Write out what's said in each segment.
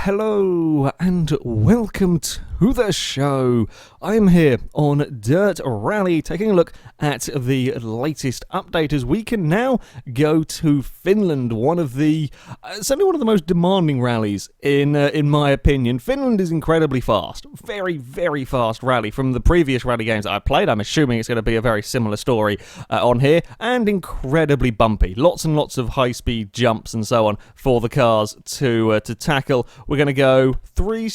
Hello and welcome to the show. I'm here on Dirt Rally taking a look at the latest update as we can now go to Finland, certainly one of the most demanding rallies in my opinion. Finland is incredibly fast, very, very fast rally from the previous rally games that I played. I'm assuming it's going to be a very similar story on here, and incredibly bumpy. Lots and lots of high-speed jumps and so on for the cars to tackle. We're going to go three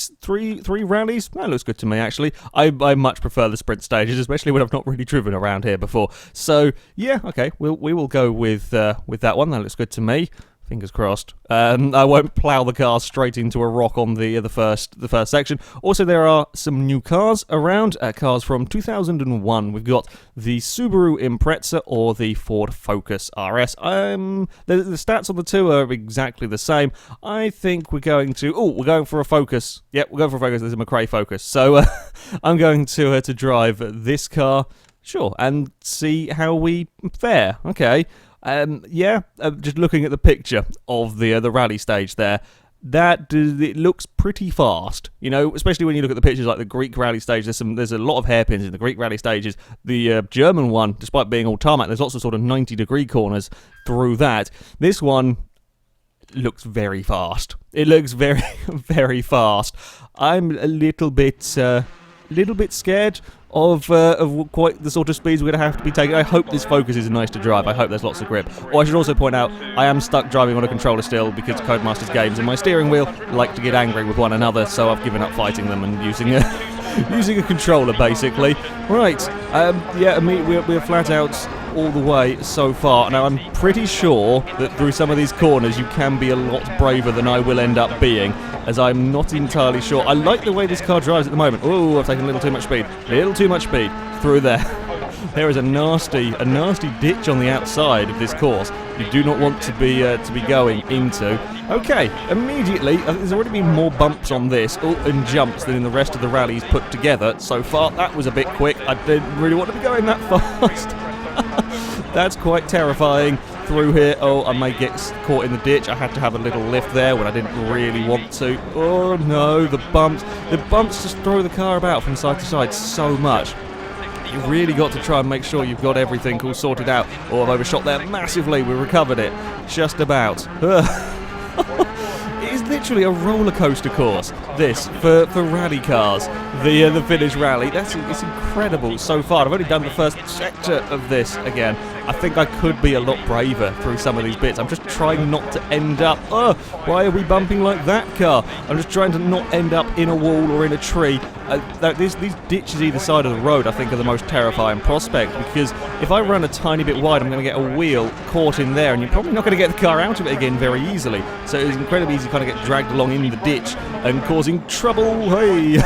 rallies. That looks good to me, actually. I much prefer the sprint stages, especially when I've not really driven around here before. So yeah, okay, we will go with that one. That looks good to me. Fingers crossed. I won't plough the car straight into a rock on the first section. Also, there are some new cars around. Cars from 2001. We've got the Subaru Impreza or the Ford Focus RS. The stats on the two are exactly the same. I think we're going for a Focus. Yep, we're going for a Focus. There's a McRae Focus. So I'm going to drive this car. Sure, and see how we fare. Okay. Just looking at the picture of the rally stage there, it looks pretty fast, you know, especially when you look at the pictures like the Greek rally stage. There's a lot of hairpins in the Greek rally stages. The German one, despite being all tarmac, there's lots of sort of 90-degree corners through that. This one looks very fast. It looks very, very fast. I'm a little bit scared of quite the sort of speeds we're going to have to be taking. I hope this Focus is nice to drive. I hope there's lots of grip. I should also point out, I am stuck driving on a controller still because Codemasters games and my steering wheel like to get angry with one another, so I've given up fighting them and using a controller, basically. Right, we're flat out all the way so far. Now, I'm pretty sure that through some of these corners you can be a lot braver than I will end up being, as I'm not entirely sure. I like the way this car drives at the moment. Oh, I've taken a little too much speed. Through there. There is a nasty ditch on the outside of this course you do not want to be going into. Okay, immediately, there's already been more bumps on this and jumps than in the rest of the rallies put together so far. That was a bit quick. I didn't really want to be going that fast. That's quite terrifying through here. Oh, I may get caught in the ditch. I had to have a little lift there when I didn't really want to. Oh no, the bumps just throw the car about from side to side so much. You've really got to try and make sure you've got everything all sorted out. Oh, I've overshot there massively. We recovered it. Just about. It is literally a roller coaster course, this, for rally cars. The Finnish rally. It's incredible so far. I've only done the first sector of this again. I think I could be a lot braver through some of these bits. I'm just trying not to end up... Oh, why are we bumping like that car? I'm just trying to not end up in a wall or in a tree. These ditches either side of the road, I think, are the most terrifying prospect, because if I run a tiny bit wide, I'm going to get a wheel caught in there, and you're probably not going to get the car out of it again very easily. So it's incredibly easy to kind of get dragged along in the ditch and causing trouble. Hey!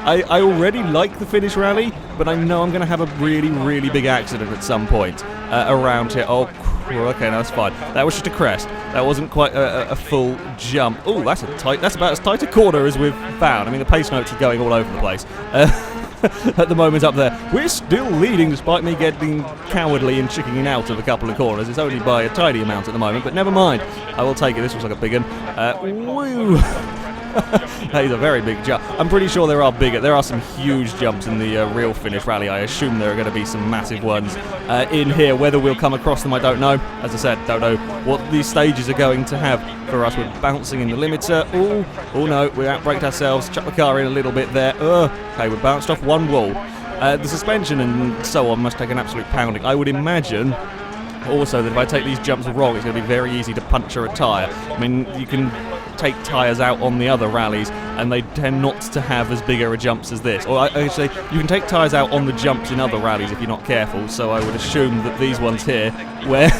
I already like the Finnish rally, but I know I'm going to have a really, really big accident at some point around here. Oh, okay, no, that's fine. That was just a crest. That wasn't quite a full jump. Oh, that's about as tight a corner as we've found. I mean, the pace notes are going all over the place. At the moment up there. We're still leading despite me getting cowardly and chickening out of a couple of corners. It's only by a tiny amount at the moment, but never mind. I will take it. This looks like a big one. Woo! That is a very big jump. I'm pretty sure there are some huge jumps in the real Finnish rally. I assume there are going to be some massive ones in here. Whether we'll come across them, I don't know. As I said, don't know what these stages are going to have for us. We're bouncing in the limiter. Oh no, we outbraked ourselves. Chuck the car in a little bit there. Okay, we bounced off one wall. The suspension and so on must take an absolute pounding. I would imagine also that if I take these jumps wrong, it's going to be very easy to puncture a tyre. I mean, you can take tyres out on the other rallies and they tend not to have as big a jumps as this. Or actually, you can take tyres out on the jumps in other rallies if you're not careful, so I would assume that these ones here, where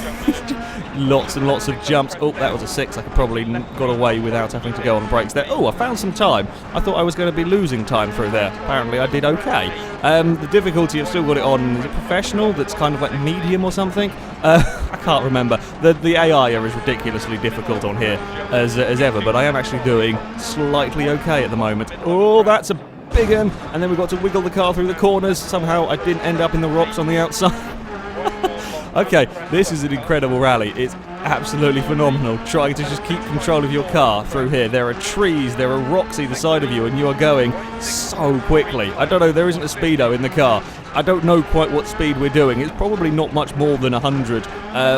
lots and lots of jumps. Oh, that was a 6. I could probably got away without having to go on brakes there. Oh, I found some time. I thought I was going to be losing time through there. Apparently I did okay. The difficulty, I've still got it on, is it professional? That's kind of like medium or something? I can't remember. The AI is ridiculously difficult on here as ever, but I am actually doing slightly okay at the moment. Oh, that's a big one. And then we've got to wiggle the car through the corners. Somehow I didn't end up in the rocks on the outside. Okay, this is an incredible rally. It's absolutely phenomenal, trying to just keep control of your car through here. There are trees, there are rocks either side of you, and you are going so quickly. I don't know, there isn't a speedo in the car. I don't know quite what speed we're doing. It's probably not much more than 100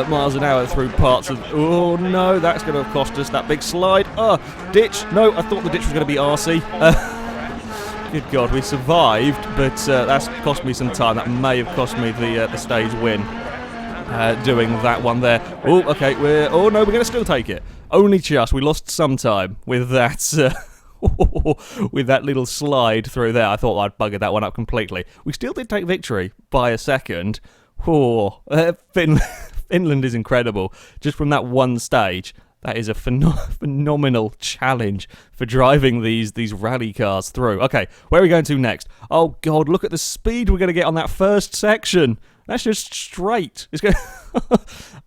miles an hour through parts of... Oh no, that's going to cost us that big slide. Ditch. No, I thought the ditch was going to be RC. Good God, we survived, but that's cost me some time. That may have cost me the stage win. Doing that one there. Oh, okay, oh no, we're going to still take it. Only just. We lost some time with that... with that little slide through there. I thought I'd buggered that one up completely. We still did take victory by a second. Finland is incredible. Just from that one stage, that is a phenomenal challenge for driving these rally cars through. Okay, where are we going to next? Oh God, look at the speed we're going to get on that first section. That's just straight. It's going.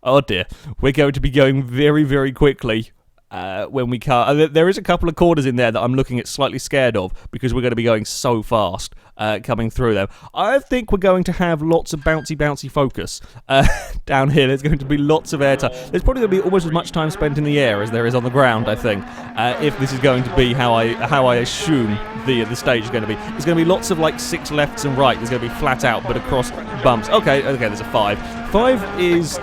Oh dear, we're going to be going very, very quickly. When we can't, there is a couple of corners in there that I'm looking at slightly scared of because we're going to be going so fast coming through them. I think we're going to have lots of bouncy focus down here. There's going to be lots of air time. There's probably going to be almost as much time spent in the air as there is on the ground, I think, if this is going to be how I assume the stage is going to be. There's going to be lots of like 6 lefts and right. There's going to be flat out but across bumps. Okay, there's a 5. 5 is...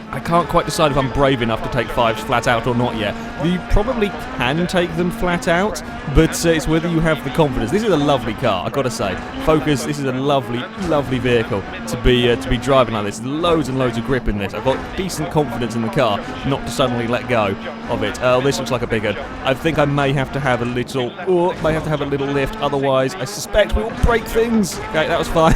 I can't quite decide if I'm brave enough to take 5s flat out or not yet. You probably can take them flat out, but it's whether you have the confidence. This is a lovely car, I've got to say. Focus, this is a lovely, lovely vehicle to be driving like this. Loads and loads of grip in this. I've got decent confidence in the car, not to suddenly let go of it. This looks like a big one. I think I may have to have a little, lift. Otherwise, I suspect we will break things. Okay, that was fine.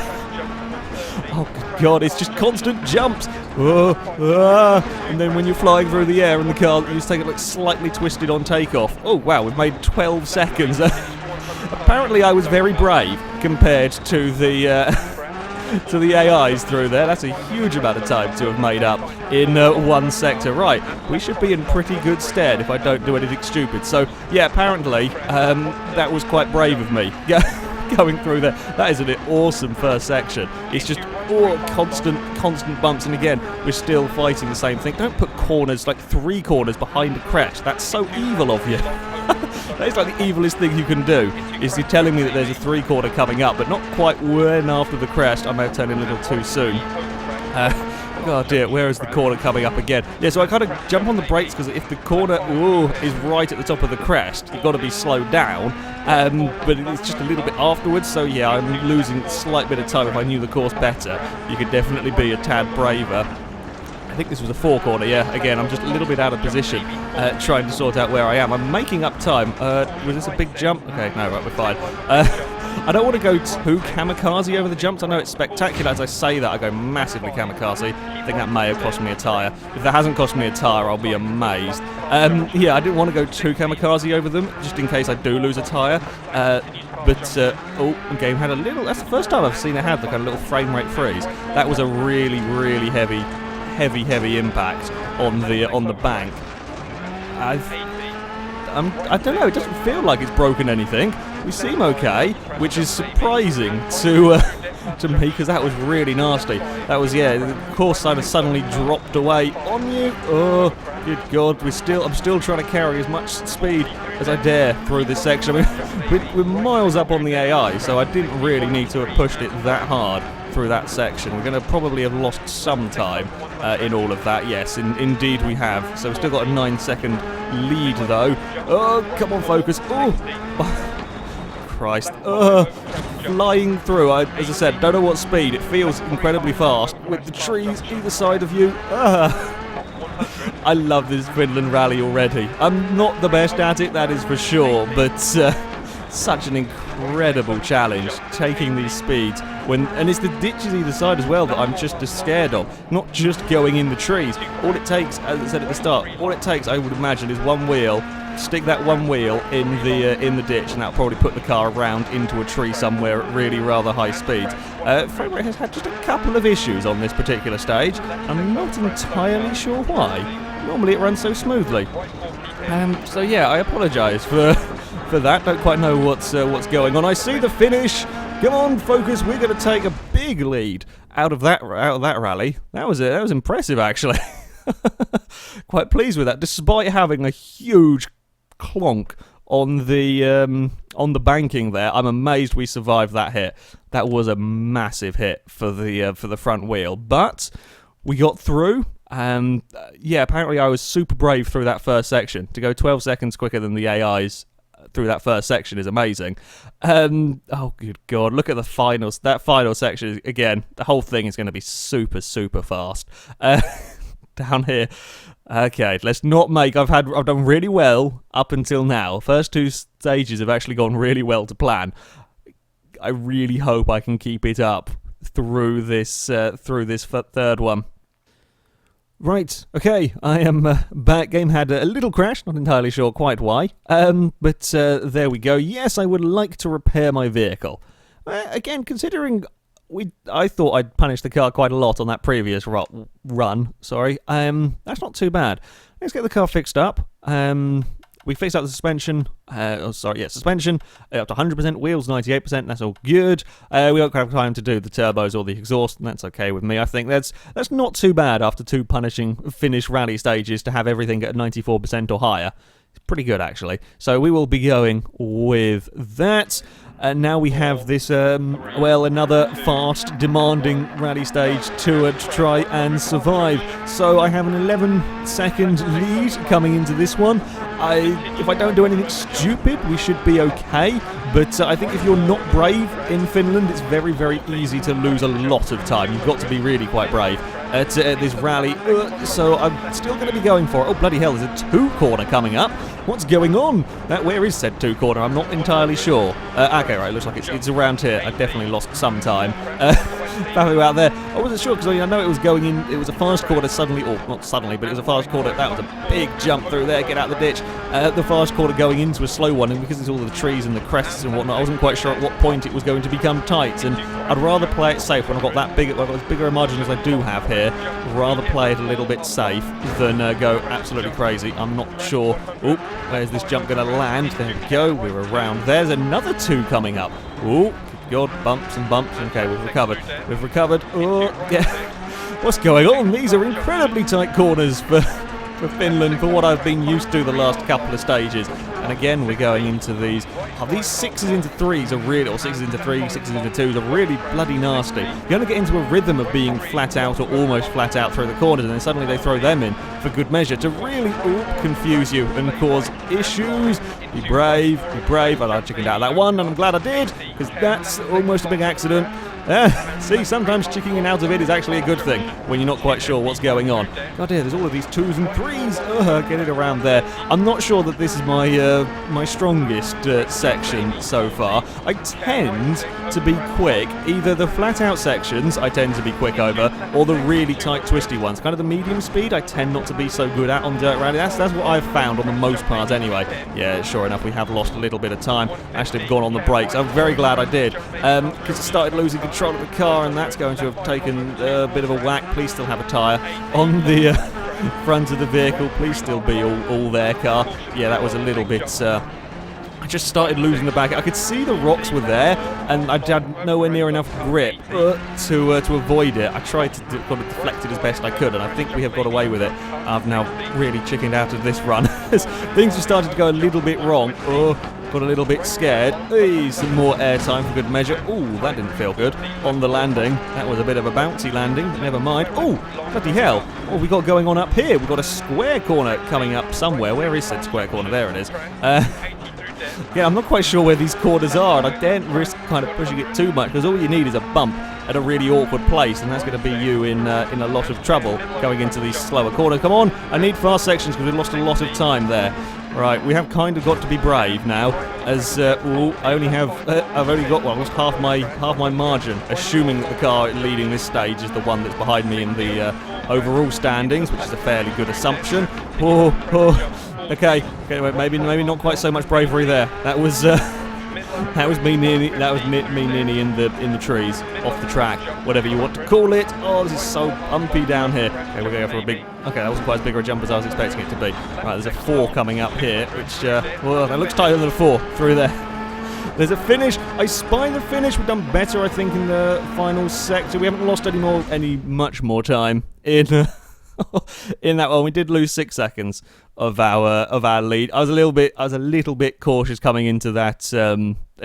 Oh God, it's just constant jumps. And then when you're flying through the air in the car, you just take it like slightly twisted on takeoff. Oh wow, we've made 12 seconds. Apparently I was very brave compared to the AIs through there. That's a huge amount of time to have made up in one sector. Right, we should be in pretty good stead if I don't do anything stupid. So yeah, apparently that was quite brave of me. Going through there. That is an awesome first section. It's just constant bumps, and again, we're still fighting the same thing. Don't put corners, like 3 corners behind a crest. That's so evil of you. That is like the evilest thing you can do, is you're telling me that there's a 3-corner coming up, but not quite when after the crest. I may have turned in a little too soon. Oh dear, where is the corner coming up again? Yeah, so I kind of jump on the brakes because if the corner is right at the top of the crest, you've got to be slowed down. But it's just a little bit afterwards, so yeah, I'm losing a slight bit of time. If I knew the course better, you could definitely be a tad braver. I think this was a 4-corner, yeah. Again, I'm just a little bit out of position, trying to sort out where I am. I'm making up time. Was this a big jump? Okay, no, right, we're fine. I don't want to go too kamikaze over the jumps. I know it's spectacular. As I say that, I go massively kamikaze. I think that may have cost me a tyre. If that hasn't cost me a tyre, I'll be amazed. Yeah, I didn't want to go too kamikaze over them, just in case I do lose a tyre. But the game had a little... That's the first time I've seen it have the kind of little frame rate freeze. That was a really, really heavy impact on the bank. I don't know, it doesn't feel like it's broken anything. We seem okay, which is surprising to me, because that was really nasty. That was, yeah, the course kind of suddenly dropped away on you. Oh, good God, I'm still trying to carry as much speed as I dare through this section. I mean, we're miles up on the AI, so I didn't really need to have pushed it that hard through that section. We're going to probably have lost some time in all of that. Yes, indeed we have. So we've still got a 9-second lead, though. Oh, come on, focus. Oh, Christ. Flying through. As I said, don't know what speed. It feels incredibly fast with the trees either side of you. I love this Finland rally already. I'm not the best at it, that is for sure, but such an incredible challenge taking these speeds and it's the ditches either side as well that I'm just as scared of, not just going in the trees. All it takes, as I said at the start, I would imagine, is one wheel. Stick that one wheel in the ditch, and that'll probably put the car around into a tree somewhere at really rather high speeds. FailRace has had just a couple of issues on this particular stage. I'm not entirely sure why. Normally it runs so smoothly. So yeah, I apologise for that. Don't quite know what's going on. I see the finish. Come on, focus. We're going to take a big lead out of that rally. That was impressive, actually. Quite pleased with that, despite having a huge clonk on the banking there. I'm amazed we survived that hit. That was a massive hit for the front wheel, but we got through. Yeah, apparently I was super brave through that first section. To go 12 seconds quicker than the AIs through that first section is amazing. Oh, good God. Look at the finals. That final section, again, the whole thing is going to be super, super fast. Down here. Okay, let's not make... I've done really well up until now. First two stages have actually gone really well to plan. I really hope I can keep it up through this third one. Right, okay, I am back. Game had a little crash, not entirely sure quite why. But there we go. Yes, I would like to repair my vehicle. Again, considering I thought I'd punished the car quite a lot on that previous run. Sorry, that's not too bad. Let's get the car fixed up. We fixed up the suspension. Suspension up to 100%. Wheels 98%. That's all good. We don't have time to do the turbos or the exhaust, and that's okay with me. I think that's not too bad after two punishing finish rally stages to have everything at 94% or higher. It's pretty good, actually. So we will be going with that. And now we have this, another fast, demanding rally stage to try and survive. So I have an 11-second lead coming into this one. If I don't do anything stupid, we should be okay. But I think if you're not brave in Finland, it's very, very easy to lose a lot of time. You've got to be really quite brave at this rally. So I'm still going to be going for it. Oh, bloody hell, there's a 2-corner coming up. What's going on? Where is said 2-corner? I'm not entirely sure. Okay, right, looks like it's around here. I definitely lost some time. Probably out there. I wasn't sure because I know it was going in. It was a fast corner suddenly, or not suddenly, but it was a fast corner. That was a big jump through there. Get out the ditch. The fast corner going into a slow one, and because it's all the trees and the crests and whatnot, I wasn't quite sure at what point it was going to become tight. And I'd rather play it safe when I've got that big. I've got as bigger a margin as I do have here. Rather play it a little bit safe than go absolutely crazy. I'm not sure. Oh, where's this jump going to land? There we go. We're around. There's another 2 coming up. Oh. God, bumps and bumps. Okay, we've recovered. Oh, yeah. What's going on? These are incredibly tight corners for Finland, for what I've been used to the last couple of stages. And again, we're going into these. These 6s into 3s are really, or 6s into 3s, 6s into 2s are really bloody nasty. You're going to get into a rhythm of being flat out or almost flat out through the corners, and then suddenly they throw them in for good measure to really confuse you and cause issues. Be brave. And I chickened out of that one, and I'm glad I did, because that's almost a big accident. See, sometimes chickening out of it is actually a good thing when you're not quite sure what's going on. God dear, there's all of these 2s and 3s. Get it around there. I'm not sure that this is my strongest section so far. I tend to be quick. Either the flat-out sections I tend to be quick over, or the really tight, twisty ones. Kind of the medium speed I tend not to be so good at on dirt rally. That's what I've found on the most part anyway. Yeah, sure enough, we have lost a little bit of time. Actually, have gone on the brakes. I'm very glad I did, because I started losing control of the car, and that's going to have taken a bit of a whack. Please still have a tyre on the front of the vehicle. Please still be all there, car. Yeah, that was a little bit... I just started losing the back. I could see the rocks were there, and I had nowhere near enough grip to avoid it. I tried to deflect it as best I could, and I think we have got away with it. I've now really chickened out of this run. Things have started to go a little bit wrong. Got a little bit scared. Hey, some more airtime for good measure. Ooh, that didn't feel good. On the landing. That was a bit of a bouncy landing. Never mind. Ooh, bloody hell. What have we got going on up here? We've got a square corner coming up somewhere. Where is that square corner? There it is. Yeah, I'm not quite sure where these corners are, and I daren't risk kind of pushing it too much, because all you need is a bump at a really awkward place, and that's going to be you in a lot of trouble going into these slower corners. Come on, I need fast sections because we've lost a lot of time there. Right, we have kind of got to be brave now, as I've only got almost half my margin, assuming that the car leading this stage is the one that's behind me in the overall standings, which is a fairly good assumption. Okay, maybe not quite so much bravery there. That was me nearly in the trees, off the track, whatever you want to call it. Oh, this is so bumpy down here. Okay, we're going for a big... Okay, that wasn't quite as big a jump as I was expecting it to be. Right, there's a 4 coming up here, which, that looks tighter than a 4 through there. There's a finish. I spy the finish. We've done better, I think, in the final sector. We haven't lost any much more time in... in that one. We did lose 6 seconds of our lead. I was a little bit cautious coming into that.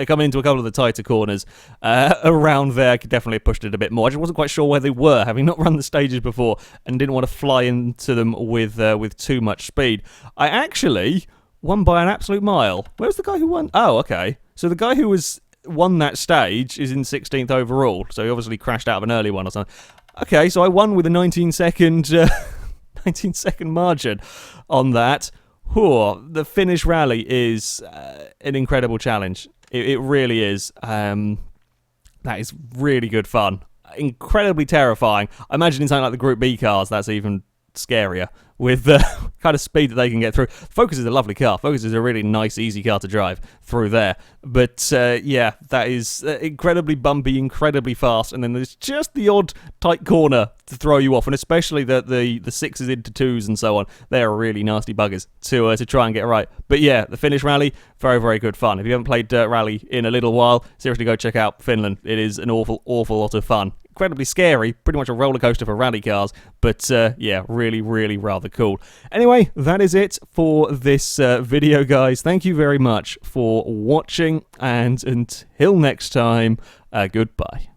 Coming into a couple of the tighter corners around there. I could definitely have pushed it a bit more. I just wasn't quite sure where they were, having not run the stages before, and didn't want to fly into them with too much speed. I actually won by an absolute mile. Where's the guy who won? Oh, okay. So the guy who won that stage is in 16th overall. So he obviously crashed out of an early one or something. Okay, so I won with a 19-second margin on that. The Finnish rally is an incredible challenge. It really is. That is really good fun. Incredibly terrifying. I imagine in something like the Group B cars, that's even scarier with the kind of speed that they can get through. Focus is a lovely car. Focus is a really nice, easy car to drive through there. But yeah, that is incredibly bumpy, incredibly fast, and then there's just the odd tight corner to throw you off, and especially the sixes into twos and so on. They are really nasty buggers to try and get right. But yeah, the Finnish rally, very, very good fun. If you haven't played Dirt Rally in a little while, seriously go check out Finland. It is an awful, awful lot of fun. Incredibly scary, pretty much a roller coaster for rally cars, but yeah, really, really rather cool. Anyway, that is it for this video, guys. Thank you very much for watching, and until next time, goodbye.